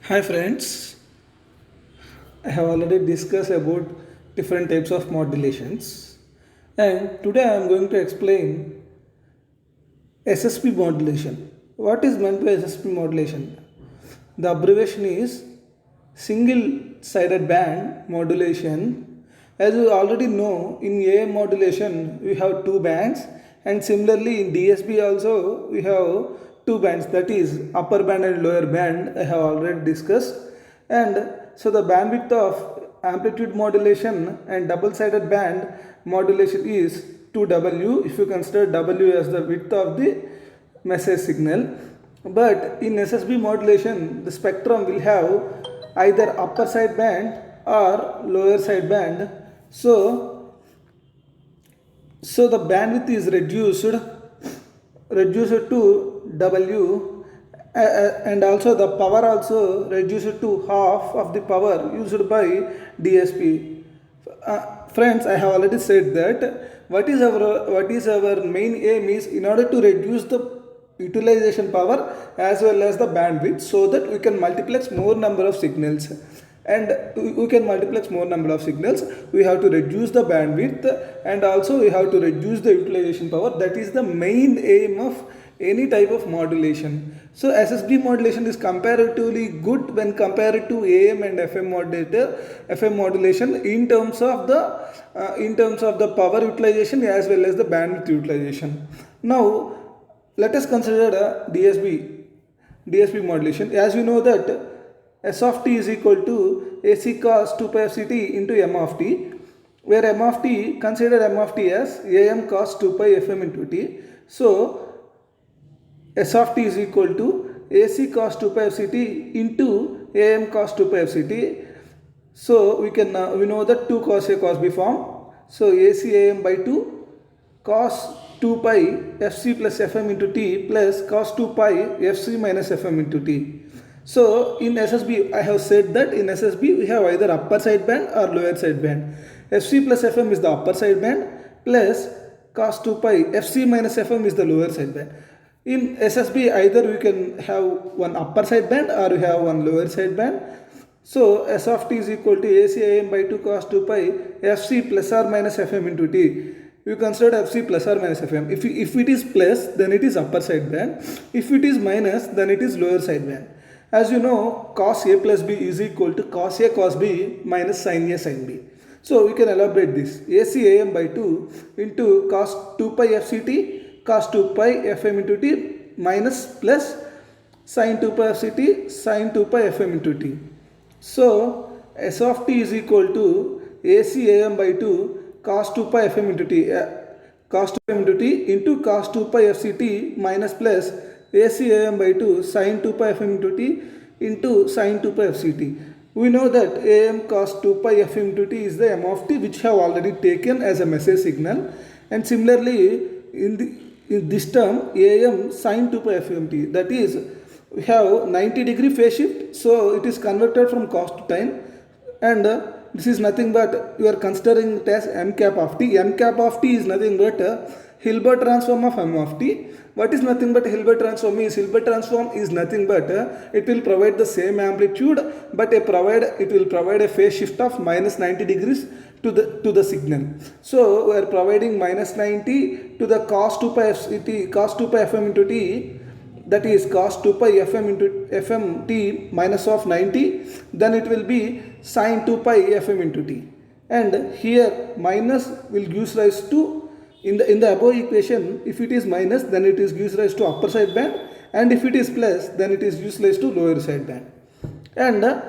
Hi friends, I have already discussed about different types of modulations and today I am going to explain SSB modulation. What is meant by SSB modulation? The abbreviation is single sided band modulation. As you already know, in AM modulation we have two bands, and similarly in DSB also we have two bands, that is upper band and lower band. I have already discussed. And so the bandwidth of amplitude modulation and double sided band modulation is 2W if you consider W as the width of the message signal. But in SSB modulation, the spectrum will have either upper side band or lower side band. So the bandwidth is reduced to W, and also the power also reduced to half of the power used by DSP. Friends, I have already said that what is our main aim is in order to reduce the utilization power as well as the bandwidth, so that we can multiplex more number of signals. And we can multiplex more number of signals, we have to reduce the bandwidth and also we have to reduce the utilization power. That is the main aim of any type of modulation. So SSB modulation is comparatively good when compared to AM and FM modulation in terms of the power utilization as well as the bandwidth utilization. Now let us consider DSB modulation. As we know that S of t is equal to AC cos 2 pi of ct into m of t, where consider m of t as am cos 2 pi fm into t. So S of t is equal to AC cos 2 pi of ct into am cos 2 pi of ct. So we know that 2 cos A cos B form. So AC am by 2 cos 2 pi fc plus fm into t plus cos 2 pi fc minus fm into t. So in SSB, I have said that in SSB we have either upper side band or lower side band. Fc plus Fm is the upper side band plus cos 2 pi Fc minus Fm is the lower side band. In SSB, either we can have one upper side band or we have one lower side band. So S of t is equal to ACIM by 2 cos 2 pi Fc plus or minus Fm into t. You consider Fc plus or minus Fm. If it is plus, then it is upper side band. If it is minus, then it is lower side band. As you know, cos A plus B is equal to cos A cos B minus sin A sin B. So we can elaborate this. AC AM by 2 into cos 2 pi FCT cos 2 pi FM into T minus plus sin 2 pi FCT sin 2 pi FM into T. So S of t is equal to AC AM by 2 cos 2 pi FM into T cos 2 pi into T into cos 2 pi FCT minus plus ACAM by 2 sin 2 pi fm into t into sin 2 pi fct. We know that am cos 2 pi fm into t is the m of t, which have already taken as a message signal, and similarly in this term am sin 2 pi fm t, that is we have 90-degree phase shift, so it is converted from cos to time, and this is nothing but you are considering it as m cap of t. M cap of t is nothing but Hilbert transform of m of t. What is nothing but Hilbert transform is? Hilbert transform is nothing but it will provide the same amplitude, but it will provide a phase shift of minus 90 degrees to the signal. So we are providing minus 90 to the cos 2 pi fm into t, that is cos 2 pi fm into fm t minus of 90, then it will be sin 2 pi fm into t, and here minus will give rise to, in the above equation, if it is minus, then it is gives rise to upper side band, and if it is plus, then it is gives rise to lower side band. And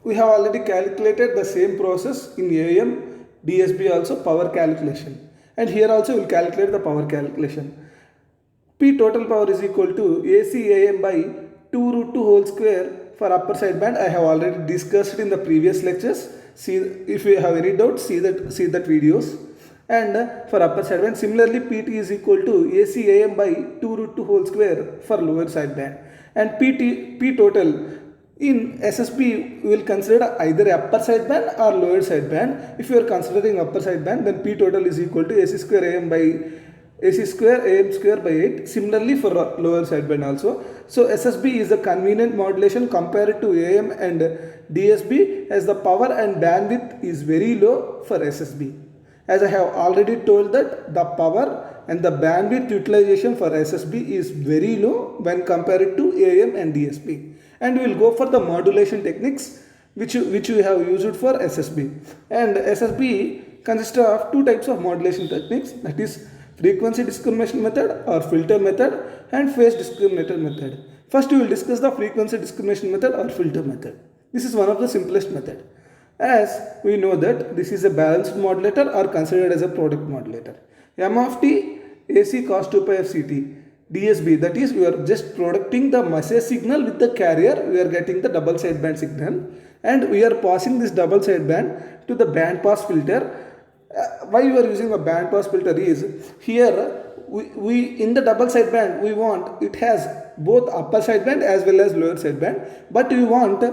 we have already calculated the same process in AM, DSB also, power calculation, and here also we will calculate the power calculation. P total power is equal to AC AM by 2 root 2 whole square for upper side band. I have already discussed in the previous lectures. See, if you have any doubts, see that videos. And for upper side band, similarly PT is equal to ACAM by 2 root 2 whole square for lower side band. And P total in SSB we will consider either upper side band or lower side band. If you are considering upper side band, then P total is equal to AC square AM by AC square AM square by 8. Similarly for lower side band also. So SSB is a convenient modulation compared to AM and DSB, as the power and bandwidth is very low for SSB. As I have already told that the power and the bandwidth utilization for SSB is very low when compared to AM and DSB. And we will go for the modulation techniques which we have used for SSB. And SSB consists of two types of modulation techniques, that is frequency discrimination method or filter method and phase discriminator method. First we will discuss the frequency discrimination method or filter method. This is one of the simplest method, as we know that this is a balanced modulator or considered as a product modulator. M of t AC cos 2 pi f ct. DSB, that is we are just producing the message signal with the carrier, we are getting the double sideband signal and we are passing this double sideband to the band pass filter. Why we are using a band pass filter is, here we in the double sideband we want it has both upper sideband as well as lower sideband, but we want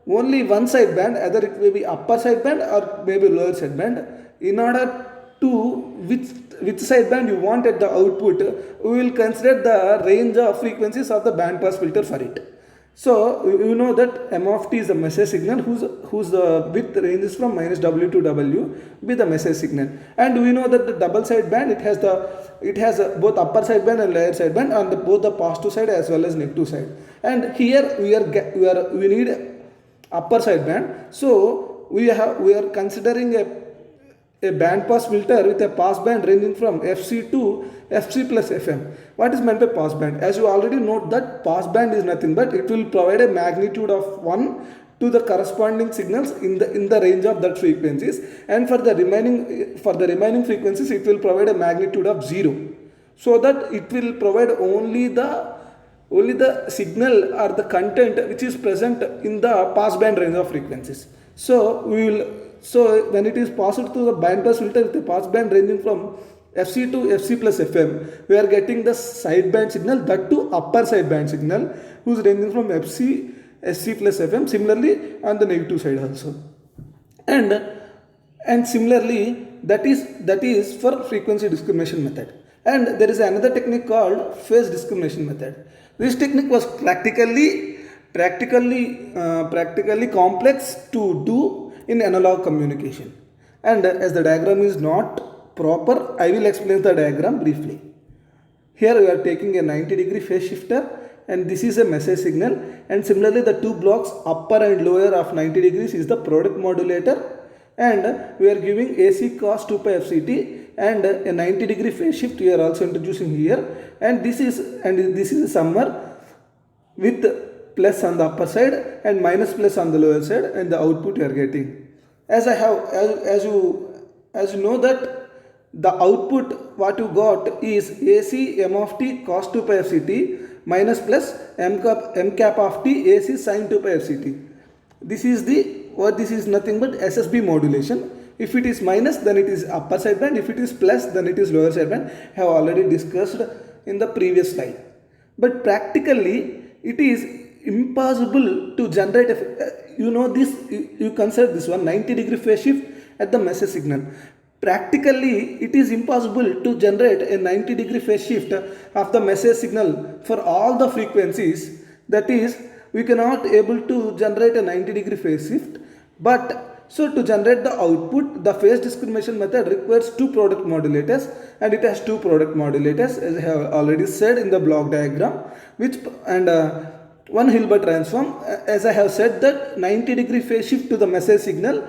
only one sideband, either it may be upper sideband or maybe lower sideband. In order to which sideband you want at the output, we will consider the range of frequencies of the band pass filter for it. So you know that M of t is a message signal whose width ranges from -W to W with the message signal, and we know that the double sideband it has both upper sideband and lower sideband on both the positive side as well as negative side. And here we need upper sideband, so we are considering a band pass filter with a pass band ranging from FC to FC plus FM. What is meant by pass band? As you already know that pass band is nothing but it will provide a magnitude of 1 to the corresponding signals in the range of that frequencies, and for the remaining frequencies it will provide a magnitude of 0, so that it will provide only the signal or the content which is present in the pass band range of frequencies. So when it is passed to the band pass filter with a pass band ranging from FC to FC plus FM, we are getting the sideband signal, that to upper sideband signal, whose ranging from SC plus FM, similarly on the negative side also. And similarly that is for frequency discrimination method. And there is another technique called phase discrimination method. This technique was practically complex to do in analog communication, and as the diagram is not proper, I will explain the diagram briefly. Here we are taking a 90-degree phase shifter and this is a message signal, and similarly the two blocks upper and lower of 90 degrees is the product modulator, and we are giving AC cos 2 pi fct and a 90-degree phase shift we are also introducing here, and this is a summer with plus on the upper side and minus plus on the lower side, and the output you are getting. As you know that the output what you got is AC m of t cos 2 pi fct minus plus m cap of t AC sin 2 pi fct. This is nothing but SSB modulation. If it is minus, then it is upper sideband. If it is plus, then it is lower sideband. I have already discussed in the previous slide. But practically, it is impossible to generate you consider this one 90-degree phase shift at the message signal. Practically it is impossible to generate a 90-degree phase shift of the message signal for all the frequencies. That is, we cannot able to generate a 90-degree phase shift, but so to generate the output, the phase discrimination method requires two product modulators, and it has two product modulators as I have already said in the block diagram, one Hilbert transform, as I have said that 90-degree phase shift to the message signal,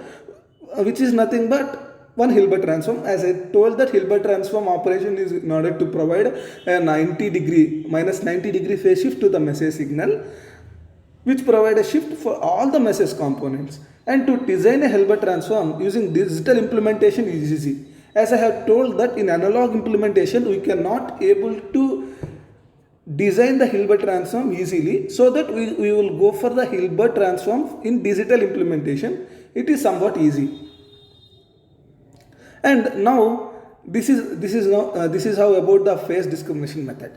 which is nothing but one Hilbert transform. As I told that Hilbert transform operation is in order to provide a minus 90-degree phase shift to the message signal, which provide a shift for all the message components. And to design a Hilbert transform using digital implementation is easy. As I have told that in analog implementation we cannot able to design the Hilbert transform easily, so that we will go for the Hilbert transform in digital implementation. It is somewhat easy. And now this is how about the phase discrimination method.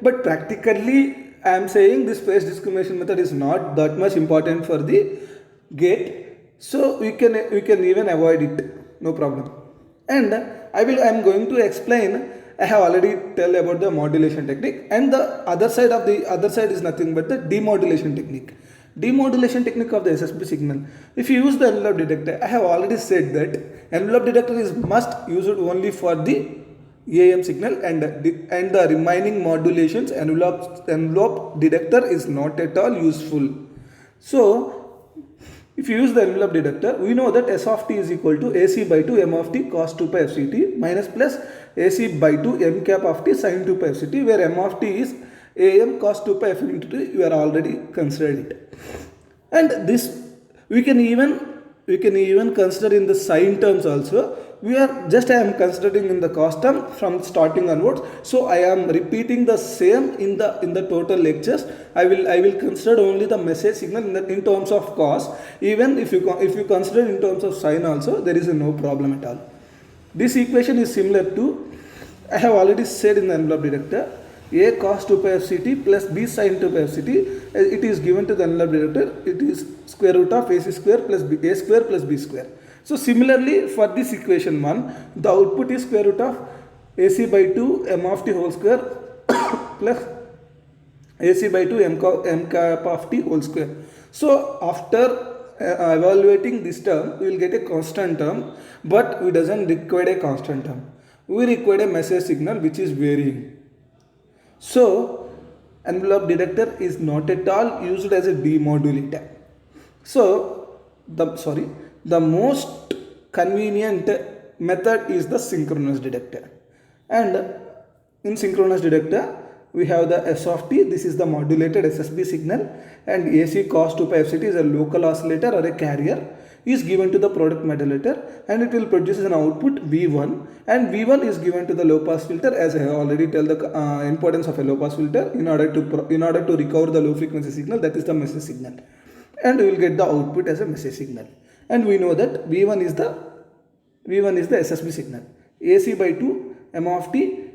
But practically I am saying this phase discrimination method is not that much important for the gate, so we can even avoid it, no problem. And I am going to explain I have already tell about the modulation technique, and the other side is nothing but the demodulation technique. Demodulation technique of the SSB signal. If you use the envelope detector, I have already said that envelope detector is must used only for the AM signal, and the remaining modulations envelope detector is not at all useful. So if you use the envelope detector, we know that S of t is equal to AC by 2 m of t cos 2 pi f c t minus plus AC by 2 m cap of t sin 2 pi f c t, where m of t is am cos 2 pi f into t. You are already considered it, and this we can even consider in the sine terms also. I am considering in the cos term from starting onwards. So I am repeating the same in the total lectures. I will consider only the message signal in terms of cos. Even if you consider in terms of sine also, there is no problem at all. This equation is similar to, I have already said in the envelope detector, a cos 2 pi f c t plus b sin 2 pi f c t. It is given to the envelope detector. It is square root of ac square plus a square plus b square. So similarly, for this equation 1, the output is square root of AC by 2 m of t whole square plus AC by 2 m cap of t whole square. So after evaluating this term, we will get a constant term, but we doesn't require a constant term. We require a message signal which is varying. So envelope detector is not at all used as a demodulator. So the most convenient method is the synchronous detector, and in synchronous detector we have the S of t. This is the modulated SSB signal, and AC cos 2 pi f c t is a local oscillator or a carrier is given to the product modulator, and it will produce an output V1, and V1 is given to the low pass filter, as I have already tell the importance of a low pass filter in order to recover the low frequency signal, that is the message signal, and we will get the output as a message signal. And we know that V1 is the SSB signal. AC by 2 m of t,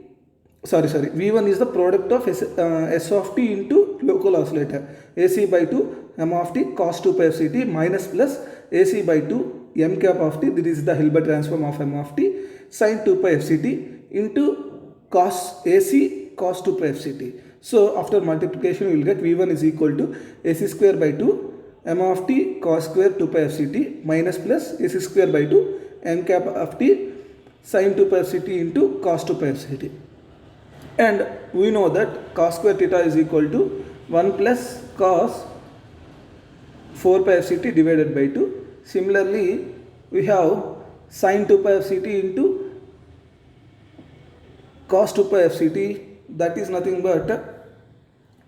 V1 is the product of S of t into local oscillator. AC by 2 m of t cos 2 pi f c t minus plus AC by 2 m cap of t, this is the Hilbert transform of m of t, sin 2 pi f c t into cos AC cos 2 pi f c t. So after multiplication we will get V1 is equal to AC square by 2 m of t cos square 2 pi f c t minus plus AC square by 2 m cap of t sin 2 pi f c t into cos 2 pi f c t. And we know that cos square theta is equal to 1 plus cos 4 pi f c t divided by 2. Similarly, we have sin 2 pi f c t into cos 2 pi f c t, that is nothing but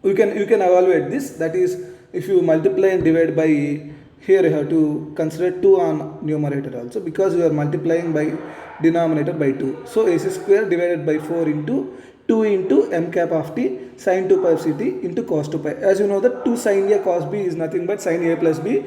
you can evaluate this, that is, if you multiply and divide by, here you have to consider 2 on numerator also, because you are multiplying by denominator by 2. So AC square divided by 4 into 2 into m cap of t sin 2 pi f c t into cos 2 pi. As you know that 2 sin A cos B is nothing but sin A plus B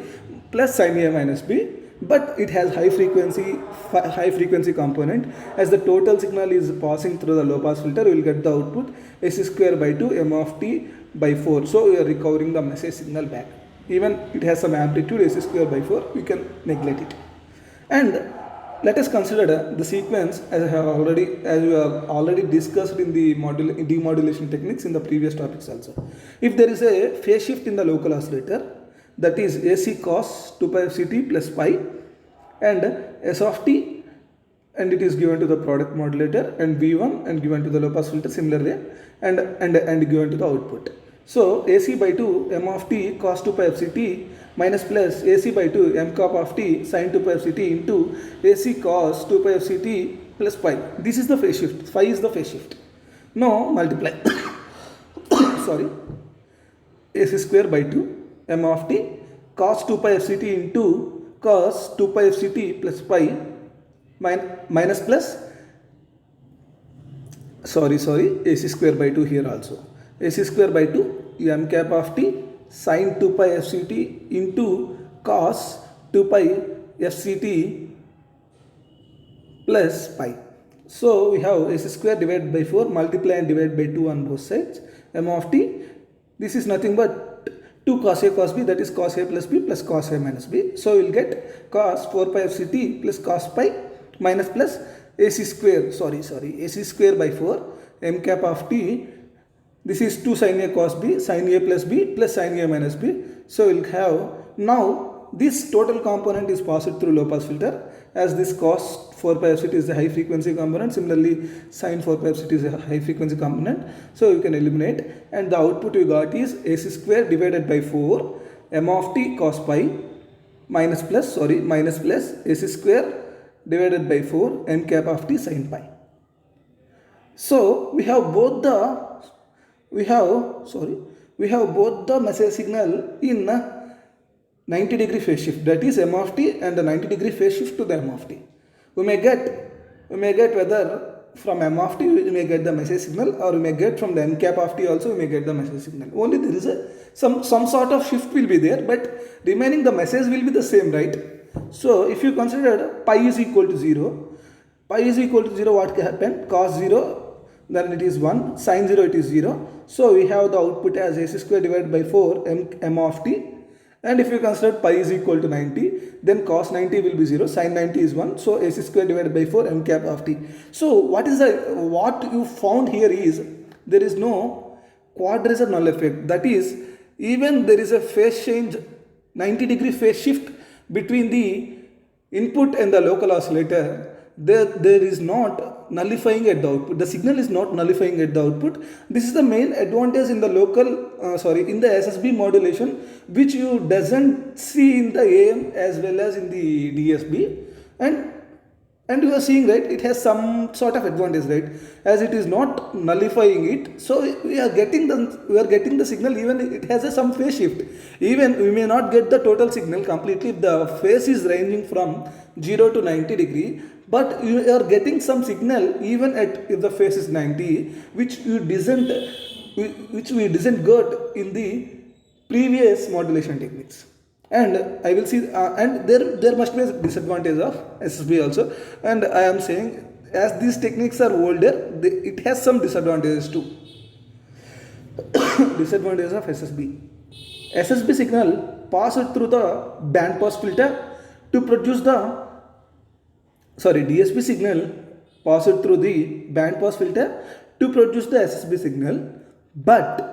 plus sin A minus B, but it has high frequency component. As the total signal is passing through the low pass filter, we will get the output AC square by 2 m of t by 4. So we are recovering the message signal back. Even it has some amplitude, AC square by 4, we can neglect it. And let us consider the sequence as we have already discussed in the demodulation techniques in the previous topics also. If there is a phase shift in the local oscillator, that is AC cos 2 pi f c t plus pi, and S of t, and it is given to the product modulator, and V1 and given to the low pass filter similarly, and given to the output. So AC by 2 m of t cos 2 pi f c t minus plus AC by 2 m cap of t sin 2 pi f c t into AC cos 2 pi f c t plus pi. This is the phase shift. Phi is the phase shift. Now multiply AC square by 2 m of t cos 2 pi f c t into cos 2 pi f c t plus pi minus plus AC square by 2 here also. AC square by 2 m cap of t sin 2 pi f c t into cos 2 pi f c t plus pi. So we have AC square divided by 4, multiply and divide by 2 on both sides, m of t. This is nothing but 2 cos A cos B, that is cos A plus B plus cos A minus B. So we will get cos 4 pi f c t plus cos pi minus plus AC square, AC square by 4 m cap of t. This is 2 sin A cos B, sin A plus B plus sin A minus B. So we'll have, now this total component is passed through low pass filter, as this cos 4 pi fct is the high frequency component. Similarly, sin 4 pi fct is a high frequency component. So you can eliminate, and the output you got is AC square divided by 4 m of t cos pi minus plus AC square divided by 4 m cap of t sin pi. So we have both the message signal in 90 degree phase shift, that is m of t, and the 90 degree phase shift to the m of t. We may get whether from m of t we may get the message signal, or we may get from the m cap of t also we may get the message signal. Only there is some sort of shift will be there, but remaining the message will be the same, right? So if you consider pi is equal to 0, what happened? Cos 0, then it is 1, sin 0 it is 0. So we have the output as AC square divided by 4 m of t. And if you consider pi is equal to 90, then cos 90 will be 0, sin 90 is 1. So AC square divided by 4 m cap of t. So what you found here is there is no quadrature null effect. That is, even there is a phase change, 90 degree phase shift between the input and the local oscillator, there is not nullifying at the output. The signal is not nullifying at the output. This is the main advantage in the in the SSB modulation, which you doesn't see in the AM as well as in the DSB. And you are seeing, right, it has some sort of advantage, right, as it is not nullifying it. So we are getting the signal, even it has some phase shift. Even we may not get the total signal completely if the phase is ranging from 0 to 90 degree, but you are getting some signal even if the phase is 90, which we didn't get in the previous modulation techniques. And I will see, and there must be a disadvantage of SSB also. And I am saying, as these techniques are older, it has some disadvantages too. Disadvantages of SSB. SSB signal passed through the band pass filter to produce the DSB signal passed through the band pass filter to produce the SSB signal, but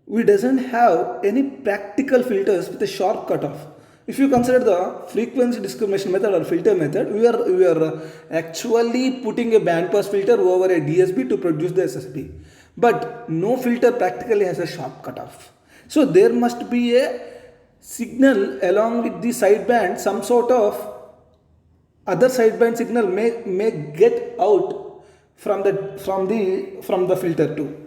we doesn't have any practical filters with a sharp cutoff. If you consider the frequency discrimination method or filter method, we are actually putting a band pass filter over a DSB to produce the SSB, but no filter practically has a sharp cutoff. So there must be a signal along with the sideband, some sort of other sideband signal may get out from the filter too.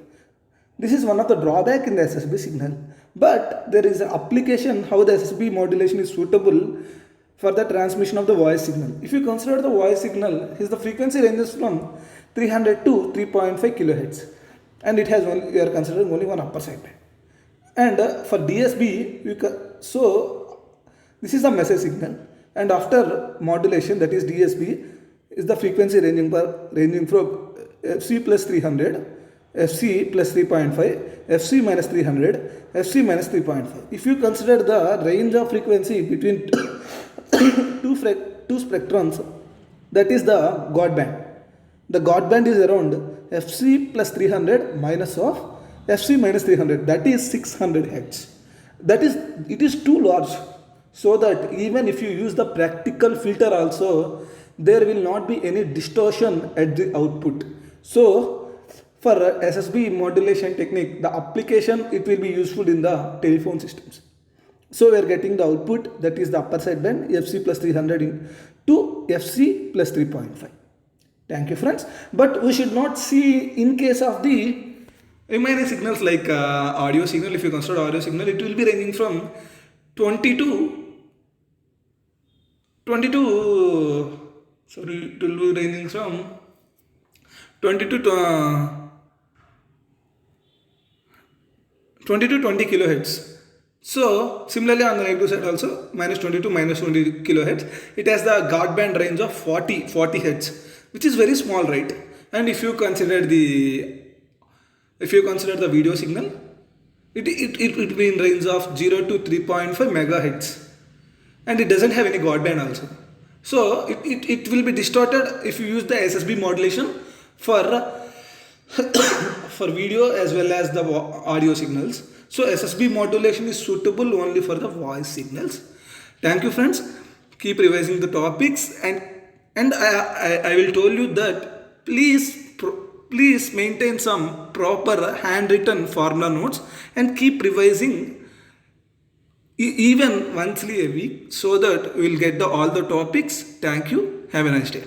This is one of the drawback in the SSB signal, but there is an application how the SSB modulation is suitable for the transmission of the voice signal. If you consider the voice signal, the frequency ranges from 300 to 3.5 kilohertz, and we are considering only one upper sideband. And for DSB, this is the message signal, and after modulation, that is DSB, is the frequency ranging from FC plus 300. FC plus 3.5, FC minus 300, FC minus 3.5. If you consider the range of frequency between two spectrums, that is the God band. The God band is around FC plus 300 minus of FC minus 300, that is 600 Hz. It is too large, so that even if you use the practical filter also, there will not be any distortion at the output. So for SSB modulation technique, the application, it will be useful in the telephone systems. So we are getting the output, that is the upper sideband, FC plus 300 to FC plus 3.5. Thank you, friends. But we should not see in case of the remaining signals like audio signal. If you consider audio signal, it will be ranging from 20 to 20 to 20 kilohertz. So similarly on the negative side also, minus 20 to minus 20 kilohertz. It has the guard band range of 40 hertz, which is very small, right? And if you consider the video signal, it will be in range of 0 to 3.5 megahertz, and it doesn't have any guard band also. So it will be distorted if you use the SSB modulation for for video as well as the audio signals. So SSB modulation is suitable only for the voice signals. Thank you friends. Keep revising the topics, and I will tell you that please maintain some proper handwritten formula notes and keep revising even once a week so that we will get all the topics. Thank you. Have a nice day.